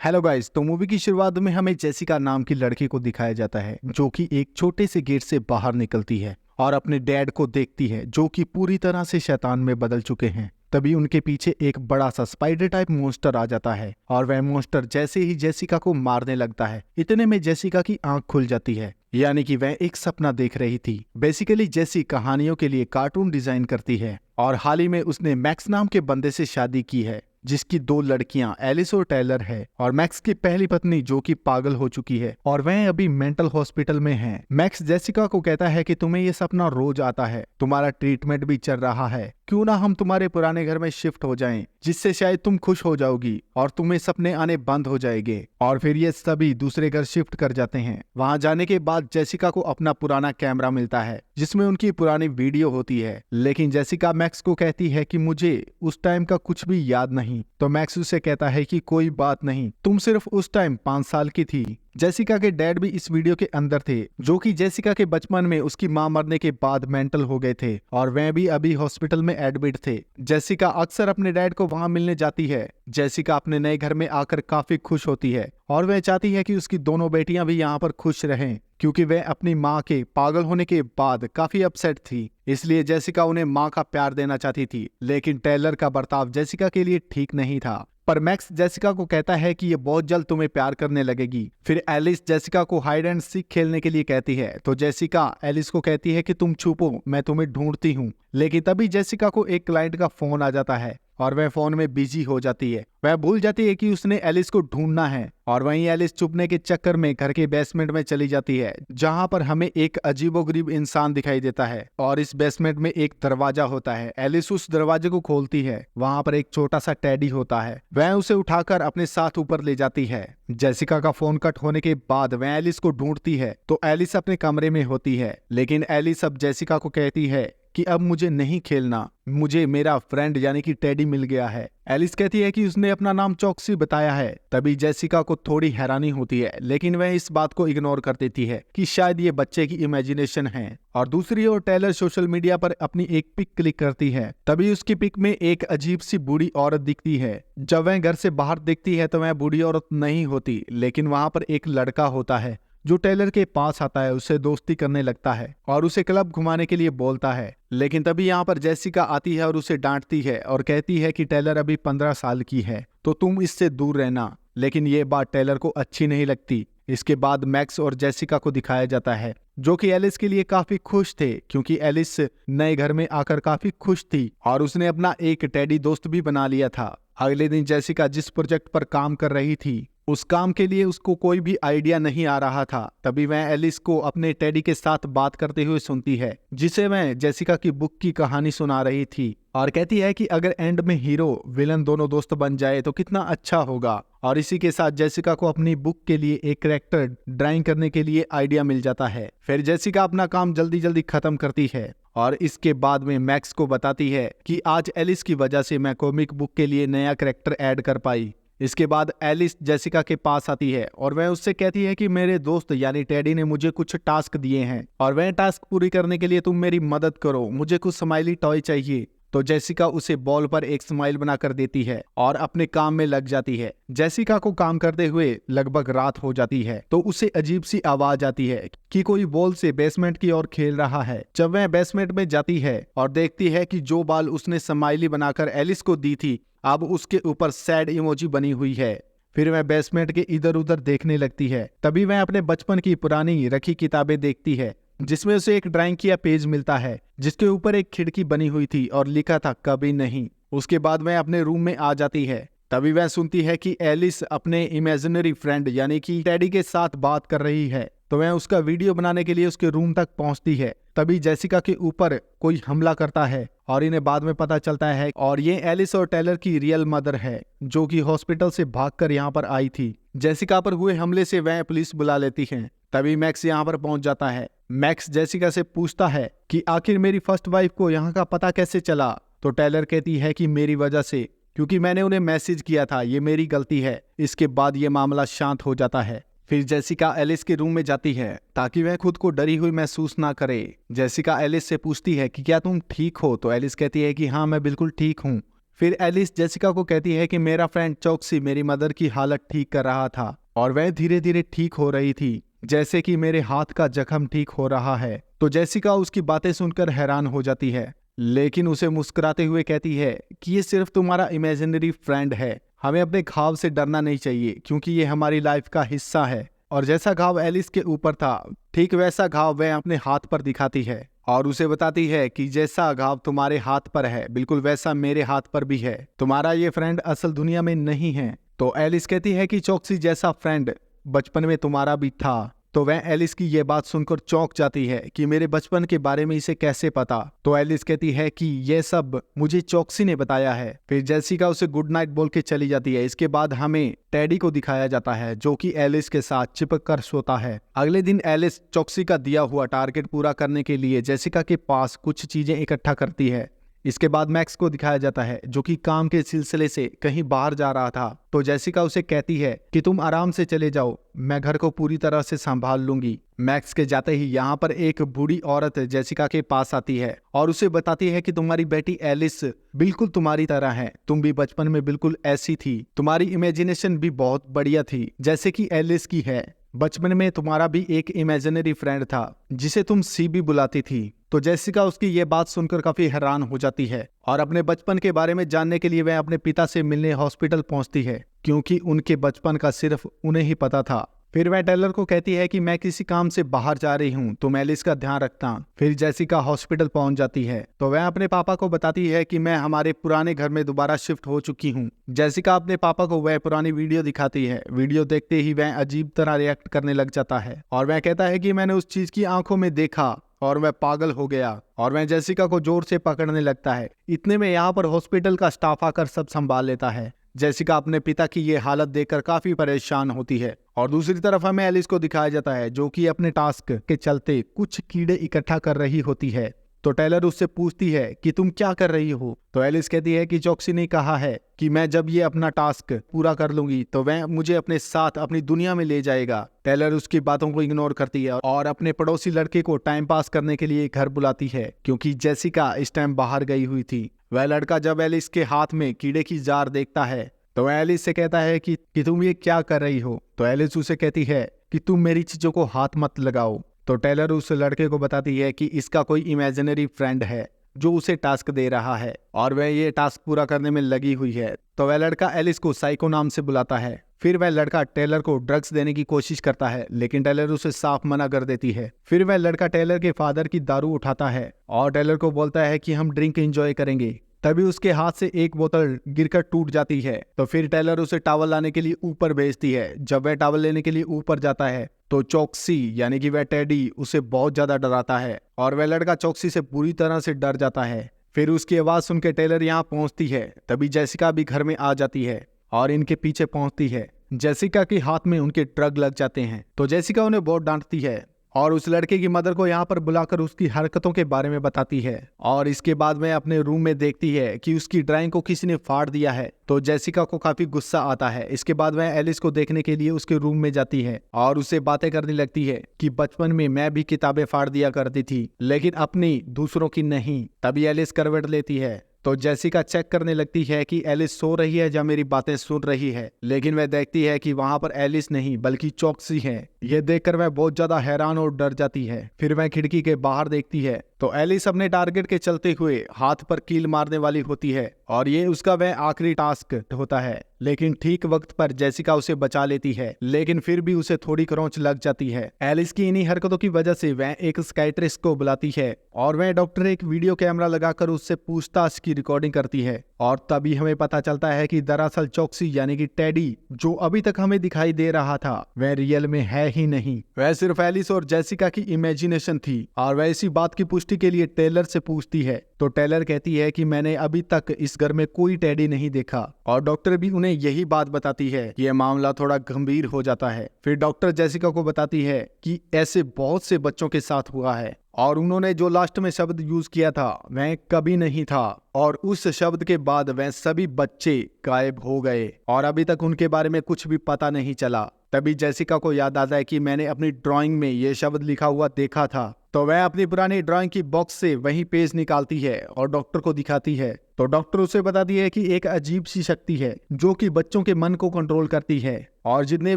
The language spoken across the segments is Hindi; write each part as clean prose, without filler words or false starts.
हेलो गाइस, तो मूवी की शुरुआत में हमें जेसिका नाम की लड़की को दिखाया जाता है जो कि एक छोटे से गेट से बाहर निकलती है और अपने डैड को देखती है जो कि पूरी तरह से शैतान में बदल चुके हैं। तभी उनके पीछे एक बड़ा सा स्पाइडर टाइप मॉन्स्टर आ जाता है और वह मॉन्स्टर जैसे ही जेसिका को मारने लगता है इतने में जेसिका की आंख खुल जाती है, यानी कि वह एक सपना देख रही थी। बेसिकली जेसी कहानियों के लिए कार्टून डिजाइन करती है और हाल ही में उसने मैक्स नाम के बंदे से शादी की है जिसकी 2 लड़कियां एलिस और टेलर है और मैक्स की पहली पत्नी जो कि पागल हो चुकी है और वह अभी मेंटल हॉस्पिटल में है। मैक्स जेसिका को कहता है कि तुम्हें ये सपना रोज आता है, तुम्हारा ट्रीटमेंट भी चल रहा है, क्यों ना हम तुम्हारे पुराने घर में शिफ्ट हो जाएं, जिससे शायद तुम खुश हो जाओगी और तुम्हें सपने आने बंद हो जाएंगे। और फिर ये सभी दूसरे घर शिफ्ट कर जाते हैं। वहां जाने के बाद जेसिका को अपना पुराना कैमरा मिलता है जिसमें उनकी पुरानी वीडियो होती है, लेकिन जेसिका मैक्स को कहती है कि मुझे उस टाइम का कुछ भी याद नहीं। तो मैक्स उसे कहता है कि कोई बात नहीं, तुम सिर्फ उस टाइम 5 साल की थी। जेसिका के डैड भी इस वीडियो के अंदर थे जो कि जेसिका के बचपन में उसकी मां मरने के बाद मेंटल हो गए थे और वह भी अभी हॉस्पिटल में एडमिट थे। जेसिका अक्सर अपने डैड को वहां मिलने जाती है। जेसिका अपने नए घर में आकर काफी खुश होती है और वह चाहती है कि उसकी दोनों बेटियां भी यहाँ पर खुश रहें, क्योंकि वह अपनी माँ के पागल होने के बाद काफी अपसेट थी। इसलिए जेसिका उन्हें माँ का प्यार देना चाहती थी, लेकिन टेलर का बर्ताव जेसिका के लिए ठीक नहीं था। पर मैक्स जेसिका को कहता है कि ये बहुत जल्द तुम्हें प्यार करने लगेगी। फिर एलिस जेसिका को हाइड एंड सीक खेलने के लिए कहती है, तो जेसिका एलिस को कहती है कि तुम छुपो, मैं तुम्हें ढूंढती हूँ। लेकिन तभी जेसिका को एक क्लाइंट का फोन आ जाता है और वह फोन में बिजी हो जाती है। वह भूल जाती है कि उसने एलिस को ढूंढना है और वहीं एलिस छुपने के चक्कर में घर के बेसमेंट में चली जाती है, जहां पर हमें एक अजीबोगरीब इंसान दिखाई देता है और इस बेसमेंट में एक दरवाजा होता है। एलिस उस दरवाजे को खोलती है, वहां पर एक छोटा सा टेडी होता है। वह उसे उठाकर अपने साथ ऊपर ले जाती है। जेसिका का फोन कट होने के बाद वह एलिस को ढूंढती है तो एलिस अपने कमरे में होती है, लेकिन एलिस अब जेसिका को कहती है कि अब मुझे नहीं खेलना, मुझे मेरा फ्रेंड यानी कि टेडी मिल गया है। एलिस कहती है कि उसने अपना नाम चॉक्सी बताया है। तभी जेसिका को थोड़ी हैरानी होती है, लेकिन वह इस बात को इग्नोर कर देती है कि शायद ये बच्चे की इमेजिनेशन है। और दूसरी ओर टेलर सोशल मीडिया पर अपनी एक पिक क्लिक करती है। तभी उसकी पिक में एक अजीब सी बूढ़ी औरत दिखती है। जब वह घर से बाहर देखती है तो वह बूढ़ी औरत नहीं होती, लेकिन वहां पर एक लड़का होता है जो टेलर के पास आता है, उससे दोस्ती करने लगता है और उसे क्लब घुमाने के लिए बोलता है। लेकिन तभी यहाँ पर जेसिका आती है और उसे डांटती है और कहती है कि टेलर अभी 15 साल की है तो तुम इससे दूर रहना। लेकिन ये बात टेलर को अच्छी नहीं लगती। इसके बाद मैक्स और जेसिका को दिखाया जाता है जो कि एलिस के लिए काफी खुश थे, क्योंकि एलिस नए घर में आकर काफी खुश थी और उसने अपना एक टेडी दोस्त भी बना लिया था। अगले दिन जेसिका जिस प्रोजेक्ट पर काम कर रही थी उस काम के लिए उसको कोई भी आइडिया नहीं आ रहा था। तभी वह एलिस को अपने टेडी के साथ बात करते हुए सुनती है, जिसे वह जेसिका की बुक की कहानी सुना रही थी और कहती है कि अगर एंड में हीरो विलन दोनों दोस्त बन जाए तो कितना अच्छा होगा। और इसी के साथ जेसिका को अपनी बुक के लिए एक कैरेक्टर ड्राइंग करने के लिए आइडिया मिल जाता है। फिर जेसिका अपना काम जल्दी जल्दी खत्म करती है और इसके बाद में मैक्स को बताती है कि आज एलिस की वजह से मैं कॉमिक बुक के लिए नया कैरेक्टर ऐड कर पाई। इसके बाद एलिस जेसिका के पास आती है और वह उससे कहती है कि मेरे दोस्त यानी टेडी ने मुझे कुछ टास्क दिए हैं और वह टास्क पूरी करने के लिए तुम मेरी मदद करो, मुझे कुछ स्माइली टॉय चाहिए। तो जेसिका उसे बॉल पर एक स्माइल बनाकर देती है और अपने काम में लग जाती है। जेसिका को काम करते हुए लगभग रात हो जाती है तो उसे अजीब सी आवाज आती है कि कोई बॉल से बेसमेंट की ओर खेल रहा है। जब वह बेसमेंट में जाती है और देखती है कि जो बॉल उसने स्माइली बनाकर एलिस को दी थी अब उसके ऊपर सैड इमोजी बनी हुई है। फिर वह बेसमेंट के इधर उधर देखने लगती है। तभी वह अपने बचपन की पुरानी रखी किताबें देखती है, जिसमें उसे एक ड्राइंग किया पेज मिलता है जिसके ऊपर एक खिड़की बनी हुई थी और लिखा था कभी नहीं। उसके बाद वह अपने रूम में आ जाती है। तभी वह सुनती है कि एलिस अपने इमेजिनरी फ्रेंड यानी कि टेडी के साथ बात कर रही है, तो वह उसका वीडियो बनाने के लिए उसके रूम तक पहुंचती है। तभी जेसिका के ऊपर कोई हमला करता है और इन्हें बाद में पता चलता है और ये एलिस और टेलर की रियल मदर है जो कि हॉस्पिटल से भागकर यहाँ पर आई थी। जेसिका पर हुए हमले से वह पुलिस बुला लेती है। तभी मैक्स यहाँ पर पहुंच जाता है। मैक्स जेसिका से पूछता है कि आखिर मेरी फर्स्ट वाइफ को यहाँ का पता कैसे चला। तो टेलर कहती है कि मेरी वजह से, क्योंकि मैंने उन्हें मैसेज किया था, ये मेरी गलती है। इसके बाद ये मामला शांत हो जाता है। फिर जेसिका एलिस के रूम में जाती है ताकि वह खुद को डरी हुई महसूस ना करे। जेसिका एलिस से पूछती है कि क्या तुम ठीक हो, तो एलिस कहती है कि हाँ मैं बिल्कुल ठीक हूँ। फिर एलिस जेसिका को कहती है कि मेरा फ्रेंड चॉक्सी मेरी मदर की हालत ठीक कर रहा था और वह धीरे धीरे ठीक हो रही थी, जैसे कि मेरे हाथ का जख्म ठीक हो रहा है। तो जेसिका उसकी बातें सुनकर हैरान हो जाती है, लेकिन उसे मुस्कुराते हुए कहती है कि ये सिर्फ तुम्हारा इमेजिनरी फ्रेंड है, हमें अपने घाव से डरना नहीं चाहिए क्योंकि ये हमारी लाइफ का हिस्सा है। और जैसा घाव एलिस के ऊपर था ठीक वैसा घाव वह अपने हाथ पर दिखाती है और उसे बताती है कि जैसा घाव तुम्हारे हाथ पर है बिल्कुल वैसा मेरे हाथ पर भी है, तुम्हारा ये फ्रेंड असल दुनिया में नहीं है। तो एलिस कहती है कि चॉक्सी जैसा फ्रेंड बचपन में तुम्हारा भी था। तो वह एलिस की ये बात सुनकर चौंक जाती है कि मेरे बचपन के बारे में इसे कैसे पता। तो एलिस कहती है कि यह सब मुझे चॉक्सी ने बताया है। फिर जेसिका उसे गुड नाइट बोल के चली जाती है। इसके बाद हमें टेडी को दिखाया जाता है जो कि एलिस के साथ चिपक कर सोता है। अगले दिन एलिस चॉक्सी का दिया हुआ टारगेट पूरा करने के लिए जेसिका के पास कुछ चीजें इकट्ठा करती है। इसके बाद मैक्स को दिखाया जाता है जो कि काम के सिलसिले से कहीं बाहर जा रहा था। तो जेसिका उसे कहती है कि तुम आराम से चले जाओ, मैं घर को पूरी तरह से संभाल लूंगी। मैक्स के जाते ही यहाँ पर एक बूढ़ी औरत जेसिका के पास आती है और उसे बताती है कि तुम्हारी बेटी एलिस बिल्कुल तुम्हारी तरह है, तुम भी बचपन में बिल्कुल ऐसी थी, तुम्हारी इमेजिनेशन भी बहुत बढ़िया थी जैसे कि एलिस की है। बचपन में तुम्हारा भी एक इमेजिनरी फ्रेंड था जिसे तुम सी भी बुलाती थी। तो जेसिका उसकी ये बात सुनकर काफी हैरान हो जाती है और अपने बचपन के बारे में जानने के लिए वह अपने पिता से मिलने हॉस्पिटल पहुंचती है क्योंकि उनके बचपन का सिर्फ उन्हें ही पता था। फिर वह टेलर को कहती है कि मैं किसी काम से बाहर जा रही हूँ, तुम एलिस का ध्यान रखना। फिर जेसिका हॉस्पिटल पहुंच जाती है तो वह अपने पापा को बताती है कि मैं हमारे पुराने घर में दोबारा शिफ्ट हो चुकी हूँ। जेसिका अपने पापा को वह पुरानी वीडियो दिखाती है। वीडियो देखते ही वह अजीब तरह रिएक्ट करने लग जाता है और वह कहता है कि मैंने उस चीज की आंखों में देखा और वह पागल हो गया और वह जेसिका को जोर से पकड़ने लगता है। इतने में यहाँ पर हॉस्पिटल का स्टाफ आकर सब संभाल लेता है। जेसिका अपने पिता की ये हालत देखकर काफी परेशान होती है और दूसरी तरफ हमें एलिस को दिखाया जाता है जो कि अपने टास्क के चलते कुछ कीड़े इकट्ठा कर रही होती है। तो टेलर उससे पूछती है कि तुम क्या कर रही हो। तो एलिस कहती है कि चॉक्सी ने कहा है कि मैं जब ये अपना टास्क पूरा कर लूंगी तो वह मुझे अपने साथ अपनी दुनिया में ले जाएगा। टेलर उसकी बातों को इग्नोर करती है और अपने पड़ोसी लड़के को टाइम पास करने के लिए घर बुलाती है क्योंकि जेसिका इस टाइम बाहर गई हुई थी। वह लड़का जब एलिस के हाथ में कीड़े की जार देखता है तो वह एलिस से कहता है कि तुम ये क्या कर रही हो। तो एलिस उसे कहती है कि तुम मेरी चीजों को हाथ मत लगाओ। तो टेलर उस लड़के को बताती है कि इसका कोई इमेजिनरी फ्रेंड है जो उसे टास्क दे रहा है और वह ये टास्क पूरा करने में लगी हुई है। तो वह लड़का एलिस को साइको नाम से बुलाता है। फिर वह लड़का टेलर को ड्रग्स देने की कोशिश करता है लेकिन टेलर उसे साफ मना कर देती है। फिर वह लड़का टेलर के फादर की दारू उठाता है और टेलर को बोलता है कि हम ड्रिंक एंजॉय करेंगे। तभी उसके हाथ से एक बोतल गिरकर टूट जाती है। तो फिर टेलर उसे टॉवल लाने के लिए ऊपर भेजती है। जब वह टॉवल लेने के लिए ऊपर जाता है तो चॉक्सी यानी कि वह टेडी उसे बहुत ज्यादा डराता है और वह लड़का चॉक्सी से पूरी तरह से डर जाता है। फिर उसकी आवाज सुन के टेलर यहाँ पहुंचती है। तभी जेसिका भी घर में आ जाती है और इनके पीछे पहुंचती है। जेसिका के हाथ में उनके ड्रग लग जाते हैं तो जेसिका उन्हें बहुत डांटती है और उस लड़के की मदर को यहाँ पर बुलाकर उसकी हरकतों के बारे में बताती है। और इसके बाद वह अपने रूम में देखती है कि उसकी ड्राइंग को किसी ने फाड़ दिया है। तो जेसिका को काफी गुस्सा आता है। इसके बाद वह एलिस को देखने के लिए उसके रूम में जाती है और उससे बातें करने लगती है कि बचपन में मैं भी किताबें फाड़ दिया करती थी लेकिन अपनी, दूसरों की नहीं। तभी एलिस करवट लेती है तो जेसिका चेक करने लगती है कि एलिस सो रही है या मेरी बातें सुन रही है, लेकिन वह देखती है कि वहां पर एलिस नहीं बल्कि चॉक्सी है। यह देखकर वह बहुत ज्यादा हैरान और डर जाती है। फिर वह खिड़की के बाहर देखती है तो एलिस अपने टारगेट के चलते हुए हाथ पर कील मारने वाली होती है और ये उसका वह आखिरी टास्क होता है। लेकिन ठीक वक्त पर जेसिका उसे बचा लेती है लेकिन फिर भी उसे थोड़ी खरोंच लग जाती है। एलिस की इन्हीं हरकतों की वजह से वह एक साइकियाट्रिस्ट को बुलाती है और वह डॉक्टर एक वीडियो कैमरा लगाकर उससे पूछताछ की रिकॉर्डिंग करती है और तभी हमें पता चलता है कि दरअसल चॉक्सी यानी कि टेडी जो अभी तक हमें दिखाई दे रहा था वह रियल में है ही नहीं, वह सिर्फ एलिस और जेसिका की इमेजिनेशन थी। और वह इसी बात की पुष्टि के लिए टेलर से पूछती है तो टेलर कहती है कि मैंने अभी तक इस घर में कोई टेडी नहीं देखा और डॉक्टर भी उन्हें यही बात बताती है। यह मामला थोड़ा गंभीर हो जाता है। फिर डॉक्टर जेसिका को बताती है कि ऐसे बहुत से बच्चों के साथ हुआ है और उन्होंने जो लास्ट में शब्द यूज किया था वह कभी नहीं था और उस शब्द के बाद वह सभी बच्चे गायब हो गए और अभी तक उनके बारे में कुछ भी पता नहीं चला। तभी जेसिका को याद आता है कि मैंने अपनी ड्राइंग में ये शब्द लिखा हुआ देखा था। तो वह अपनी पुरानी ड्राइंग की बॉक्स से वही पेज निकालती है और डॉक्टर को दिखाती है। तो डॉक्टर उसे बताती है कि एक अजीब सी शक्ति है जो कि बच्चों के मन को कंट्रोल करती है, और जितने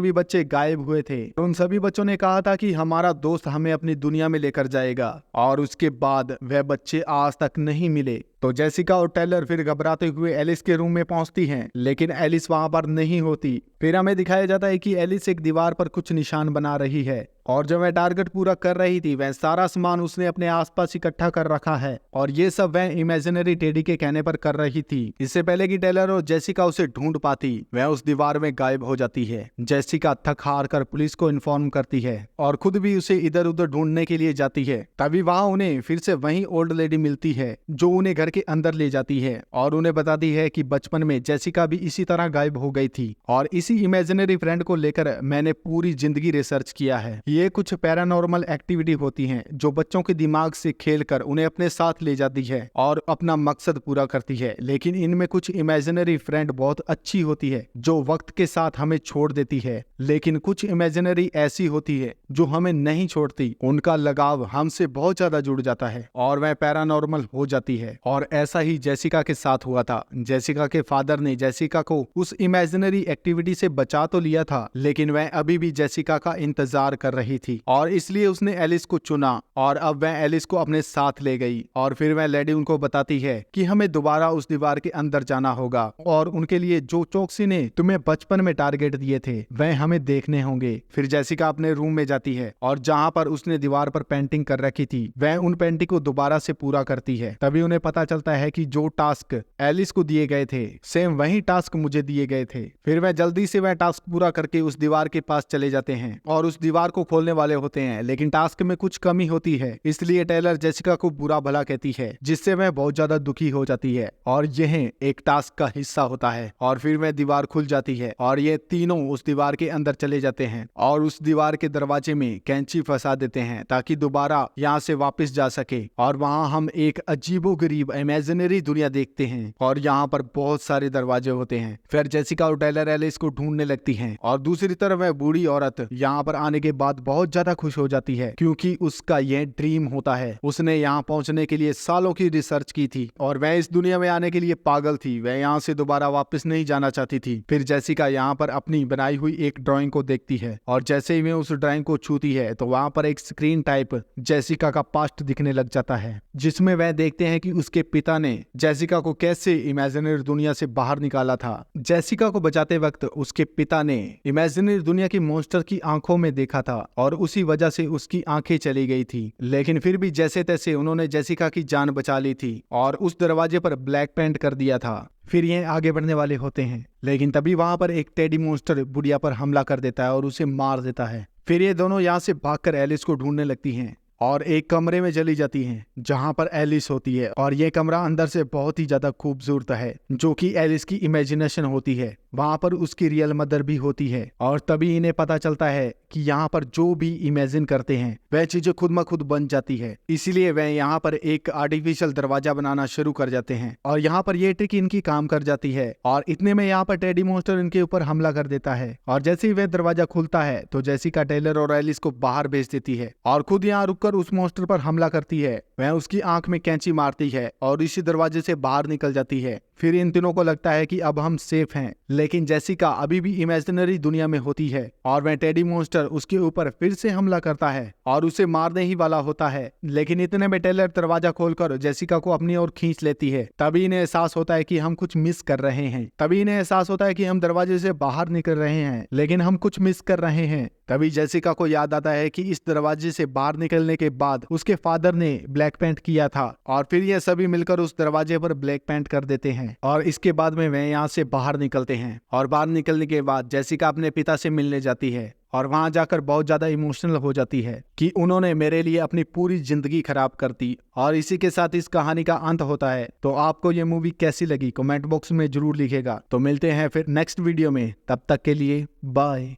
भी बच्चे गायब हुए थे उन सभी बच्चों ने कहा था कि हमारा दोस्त हमें अपनी दुनिया में लेकर जाएगा, और उसके बाद वह बच्चे आज तक नहीं मिले। तो जेसिका और टेलर फिर घबराते हुए एलिस के रूम में पहुंचती हैं, लेकिन एलिस वहां पर नहीं होती। फिर हमें दिखाया जाता है कि एलिस एक दीवार पर कुछ निशान बना रही है, और जब वह टारगेट पूरा कर रही थी वह सारा सामान उसने अपने आसपास इकट्ठा कर रखा है, और ये सब वह इमेजिनरी टेडी के कहने पर कर रही थी। इससे पहले कि टेलर और जेसिका उसे ढूंढ पाती, वह उस दीवार में गायब हो जाती है। जेसिका थक हार कर पुलिस को इन्फॉर्म करती है और खुद भी उसे इधर उधर ढूंढने के लिए जाती है। तभी वहां उन्हें फिर से वही ओल्ड लेडी मिलती है जो उन्हें घर के अंदर ले जाती है और उन्हें बताती है कि बचपन में जेसिका भी इसी तरह गायब हो गई थी, और इसी इमेजिनरी फ्रेंड को लेकर मैंने पूरी जिंदगी रिसर्च किया है। ये कुछ पैरानॉर्मल एक्टिविटी होती हैं जो बच्चों के दिमाग से खेलकर उन्हें अपने साथ ले जाती है और अपना मकसद पूरा करती है। लेकिन इनमें कुछ इमेजिनरी फ्रेंड बहुत अच्छी होती है जो वक्त के साथ हमें छोड़ देती है, लेकिन कुछ इमेजिनरी ऐसी होती है जो हमें नहीं छोड़ती। उनका लगाव हमसे बहुत ज्यादा जुड़ जाता है और वह पैरानॉर्मल हो जाती है, और ऐसा ही जेसिका के साथ हुआ था। जेसिका के फादर ने जेसिका को उस इमेजिनरी एक्टिविटी से बचा तो लिया था, लेकिन वह अभी भी जेसिका का इंतजार कर रही थी, और इसलिए उसने एलिस को चुना, और अब वह एलिस को अपने साथ ले गई। और फिर वह लेडी उनको बताती है कि हमें दोबारा उस दीवार के अंदर जाना होगा, और उनके लिए जो चौकसी ने तुम्हें बचपन में टारगेट दिए थे वह हमें देखने होंगे। फिर जेसिका अपने रूम में जाती है और जहां पर उसने दीवार पर पेंटिंग कर रखी थी वह उन पेंटिंग को दोबारा से पूरा करती है। तभी उन्हें पता चलता है कि जो टास्क एलिस को दिए गए थे सेम वही टास्क मुझे दिए गए थे। फिर वह जल्दी से वह टास्क पूरा करके उस दीवार के पास चले जाते हैं और उस दीवार को खोलने वाले होते हैं, लेकिन टास्क में कुछ कमी होती है, इसलिए टेलर जेसिका को बुरा भला कहती है, जिससे वह बहुत ज्यादा दुखी हो जाती है, और यह एक टास्क का हिस्सा होता है। और फिर वह दीवार खुल जाती है और ये तीनों उस दीवार के अंदर चले जाते हैं और उस दीवार के दरवाजे में कैंची फंसा देते हैं ताकि दोबारा यहाँ से वापस जा सके। और वहाँ हम एक अजीबोगरीब इमेजिनरी दुनिया देखते हैं, और यहाँ पर बहुत सारे दरवाजे होते हैं। फिर जेसिका और टेलर एलिस को ढूंढने लगती हैं, और दूसरी तरफ वह बूढ़ी औरत यहाँ पर आने के बाद बहुत ज्यादा खुश हो जाती है क्योंकि उसका यह ड्रीम होता है। उसने यहाँ पहुंचने के लिए सालों की रिसर्च की थी और वह इस दुनिया में आने के लिए पागल थी। वह यहाँ से दोबारा वापस नहीं जाना चाहती थी। फिर जेसिका यहाँ पर अपनी बनाई हुई एक ड्राइंग को देखती है, और जैसे ही वह उस ड्राइंग को छूती है तो वहां पर एक स्क्रीन टाइप जेसिका का पास्ट दिखने लग जाता है, जिसमें वह देखते हैं कि उसके पिता ने जेसिका को कैसे इमेजिनरी दुनिया से बाहर निकाला था। जेसिका को बचाते वक्त उसके पिता ने इमेजिनरी दुनिया की मॉन्स्टर की आंखों में देखा था और उसी वजह से उसकी आंखें चली गई थी, लेकिन फिर भी जैसे तैसे उन्होंने जेसिका की जान बचा ली थी और उस दरवाजे पर ब्लैक पेंट कर दिया था। फिर ये आगे बढ़ने वाले होते हैं, लेकिन तभी वहां पर एक टेडी मॉन्स्टर बुढ़िया पर हमला कर देता है और उसे मार देता है। फिर ये दोनों यहाँ से भागकर एलिस को ढूंढने लगती हैं और एक कमरे में चली जाती हैं जहां पर एलिस होती है, और ये कमरा अंदर से बहुत ही ज्यादा खूबसूरत है जो कि एलिस की इमेजिनेशन होती है। वहां पर उसकी रियल मदर भी होती है, और तभी इन्हें पता चलता है कि यहाँ पर जो भी इमेजिन करते हैं वह चीजें खुद ब खुद बन जाती है। इसीलिए वह यहाँ पर एक आर्टिफिशियल दरवाजा बनाना शुरू कर जाते हैं, और यहाँ पर ये ट्रिक इनकी काम कर जाती है। और इतने में यहाँ पर टेडी मॉन्स्टर इनके ऊपर हमला कर देता है, और जैसे ही वह दरवाजा खुलता है तो जेसिका टेलर और एलिस को बाहर भेज देती है और खुद यहाँ रुककर उस मॉन्स्टर पर हमला करती है। वह उसकी आंख में कैंची मारती है और इसी दरवाजे से बाहर निकल जाती है। फिर इन तीनों को लगता है कि अब हम सेफ हैं, लेकिन जेसिका अभी भी इमेजिनरी दुनिया में होती है और वह टेडी मॉन्स्टर उसके ऊपर फिर से हमला करता है और उसे मारने ही वाला होता है। लेकिन इतने में टेलर दरवाजा खोलकर जेसिका को अपनी ओर खींच लेती है। तभी इन्हें एहसास होता है कि हम कुछ मिस कर रहे हैं। तभी इन्हें एहसास होता है कि हम दरवाजे से बाहर निकल रहे हैं, लेकिन हम कुछ मिस कर रहे हैं। तभी जेसिका को याद आता है कि इस दरवाजे से बाहर निकलने के बाद उसके फादर ने ब्लैक पेंट किया था, और फिर ये सभी मिलकर उस दरवाजे पर ब्लैक पेंट कर देते हैं। और इसके बाद में वे यहाँ से बाहर निकलते हैं, और बाहर निकलने के बाद जेसिका अपने पिता से मिलने जाती है और वहां जाकर बहुत ज्यादा इमोशनल हो जाती है कि उन्होंने मेरे लिए अपनी पूरी जिंदगी खराब कर दी। और इसी के साथ इस कहानी का अंत होता है। तो आपको ये मूवी कैसी लगी कमेंट बॉक्स में जरूर लिखेगा। तो मिलते हैं फिर नेक्स्ट वीडियो में, तब तक के लिए बाय।